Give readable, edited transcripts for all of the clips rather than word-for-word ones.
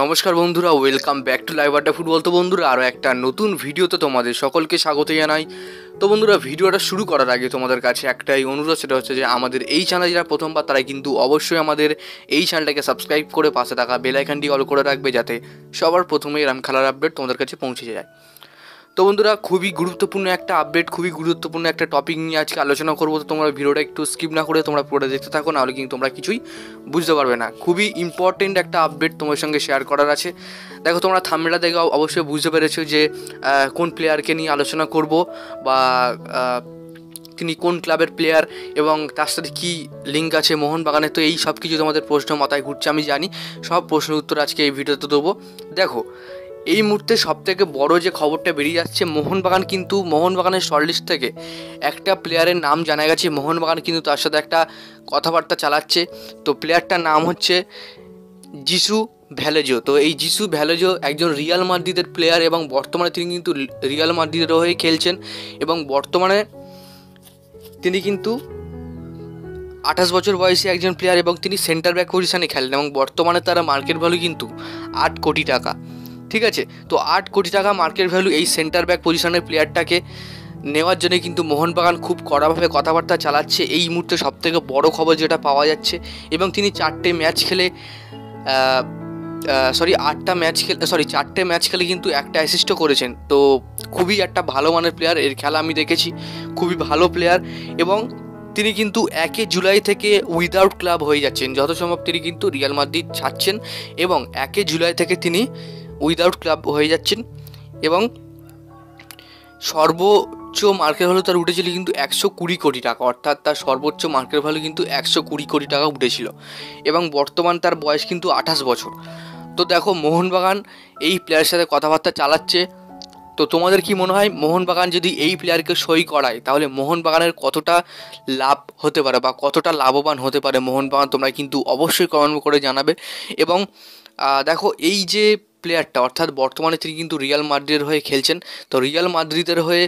নমস্কার বন্ধুরা, welcome back to live আড্ডা ফুটবল। তো বন্ধুরা, আরও একটা নতুন ভিডিওতে তোমাদের সকলকে স্বাগত জানাই। তো বন্ধুরা, ভিডিওটা শুরু করার আগে তোমাদের কাছে একটাই অনুরোধ, সেটা হচ্ছে যে আমাদের এই চ্যানেলে যারা প্রথমবার তারা কিন্তু অবশ্যই আমাদের এই চ্যানেলটাকে সাবস্ক্রাইব করে পাশে থাকা বেল আইকনটি অল করে রাখবে, যাতে সবার প্রথমেই এরকম খেলার আপডেট তোমাদের কাছে পৌঁছে যায়। তো বন্ধুরা, খুবই গুরুত্বপূর্ণ একটা আপডেট, খুবই গুরুত্বপূর্ণ একটা টপিক নিয়ে আজকে আলোচনা করবো। তো তোমরা ভিডিওটা একটু স্কিপ না করে তোমরা পুরোটা দেখতে থাকো, নাহলে কিন্তু তোমরা কিছুই বুঝতে পারবে না। খুবই ইম্পর্টেন্ট একটা আপডেট তোমার সঙ্গে শেয়ার করার আছে। দেখো, তোমরা থাম্বনেলটা দেখে অবশ্যই বুঝতে পেরেছো যে কোন প্লেয়ারকে নিয়ে আলোচনা করব, বা তিনি কোন ক্লাবের প্লেয়ার এবং তার সাথে কী লিঙ্ক আছে মোহনবাগানের। তো এই সব কিছু তোমাদের প্রশ্ন মাথায় ঘুরছে, আমি জানি। সব প্রশ্নের উত্তর আজকে এই ভিডিওতে দেবো। দেখো, এই মুহূর্তে সবথেকে বড় যে খবরটা বেরিয়ে যাচ্ছে, মোহনবাগানের শর্টলিস্ট থেকে একটা প্লেয়ারের নাম জানা গেছে। মোহনবাগান কিন্তু তার সাথে একটা কথাবার্তা চালাচ্ছে। তো প্লেয়ারটার নাম হচ্ছে জিসু ভ্যালেজো। তো এই জিসু ভ্যালেজো একজন রিয়াল মাদ্রিদের প্লেয়ার, এবং বর্তমানে তিনি কিন্তু রিয়াল মাদ্রিদের হয়ে খেলছেন। এবং বর্তমানে তিনি কিন্তু 28 বছর বয়সী একজন প্লেয়ার, এবং তিনি সেন্টার ব্যাক পজিশানে খেলেন। এবং বর্তমানে তার মার্কেট ভ্যালু কিন্তু 8 কোটি টাকা। ঠিক আছে, তো 8 কোটি টাকা মার্কেট ভ্যালু এই সেন্টার ব্যাক পজিশনের প্লেয়ারটাকে নেওয়ার জন্য কিন্তু মোহনবাগান খুব কড়াভাবে কথাবার্তা চালাচ্ছে। এই মুহূর্তে সবথেকে বড় খবর যেটা পাওয়া যাচ্ছে, এবং তিনি 4টে ম্যাচ খেলে কিন্তু একটা অ্যাসিস্টও করেছেন। তো খুবই একটা ভালো মানের প্লেয়ার, এর খেলা আমি দেখেছি, খুবই ভালো প্লেয়ার। এবং তিনি কিন্তু 1 জুলাই থেকে উইদাউট ক্লাব হয়ে যাচ্ছেন। যত সম্ভব তিনি কিন্তু রিয়াল মাদ্রিদ ছাড়ছেন, এবং 1 জুলাই থেকে তিনি উইদাউট ক্লাব হয়ে যাচ্ছেন। এবং সর্বোচ্চ মার্কেট ভ্যালু তার উঠেছিল কিন্তু 120 কোটি টাকা, অর্থাৎ তার সর্বোচ্চ মার্কেট ভ্যালু কিন্তু 120 কোটি টাকা উঠেছিল। এবং বর্তমান তার বয়স কিন্তু 28 বছর। তো দেখো, মোহনবাগান এই প্লেয়ারের সাথে কথাবার্তা চালাচ্ছে। তো তোমাদের কি মনে হয়, মোহনবাগান যদি এই প্লেয়ারকে সই করায়, তাহলে মোহনবাগানের কতটা লাভ হতে পারে বা কতটা লাভবান হতে পারে মোহনবাগান? তোমরা কিন্তু অবশ্যই কমেন্ট করে জানাবে। এবং দেখো, এই যে প্লেয়ারটা, অর্থাৎ বর্তমানে তিনি কিন্তু রিয়াল মাদ্রিদের হয়ে খেলছেন। তো রিয়াল মাদ্রিদের হয়ে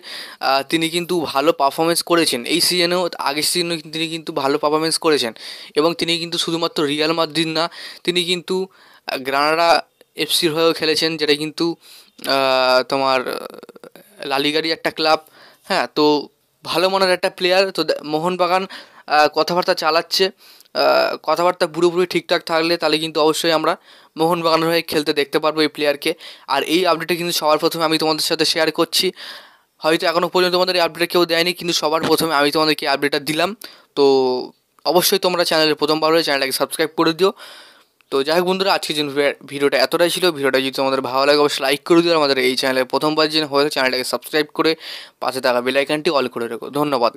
তিনি কিন্তু ভালো পারফরমেন্স করেছেন এই সিজনেও, আগের সিজনেও তিনি কিন্তু ভালো পারফরমেন্স করেছেন। এবং তিনি কিন্তু শুধুমাত্র রিয়াল মাদ্রিদ না, তিনি কিন্তু গ্রানাডা এফসির হয়েও খেলেছেন, যেটা কিন্তু তোমার লালিগারি একটা ক্লাব। হ্যাঁ, তো ভালো মানের একটা প্লেয়ার। তো মোহনবাগান কথাবার্তা চালাচ্ছে। কথাবার্তা পুরোপুরি ঠিকঠাক থাকলে তাহলে কিন্তু অবশ্যই আমরা মোহনবাগানের হয়ে খেলতে দেখতে পারবো এই প্লেয়ারকে। আর এই আপডেটটা কিন্তু সবার প্রথমে আমি তোমাদের সাথে শেয়ার করছি। হয়তো এখনও পর্যন্ত তোমাদের এই আপডেটটা কেউ দেয়নি, কিন্তু সবার প্রথমে আমি তোমাদেরকে এই আপডেটটা দিলাম। তো অবশ্যই তোমরা চ্যানেলের প্রথমবার হয়ে চ্যানেলটাকে সাবস্ক্রাইব করে দিও। তো যাই হোক বন্ধুরা, আজকের জন্য ভিডিওটা এতটাই ছিল। ভিডিওটা যদি তোমাদের ভালো লাগে অবশ্যই লাইক করে দিও। আমাদের এই চ্যানেলে প্রথমবার যেন হয়ে চ্যানেলটাকে সাবস্ক্রাইব করে পাশে থাকা বেল আইকনটি অল করে রেখো। ধন্যবাদ।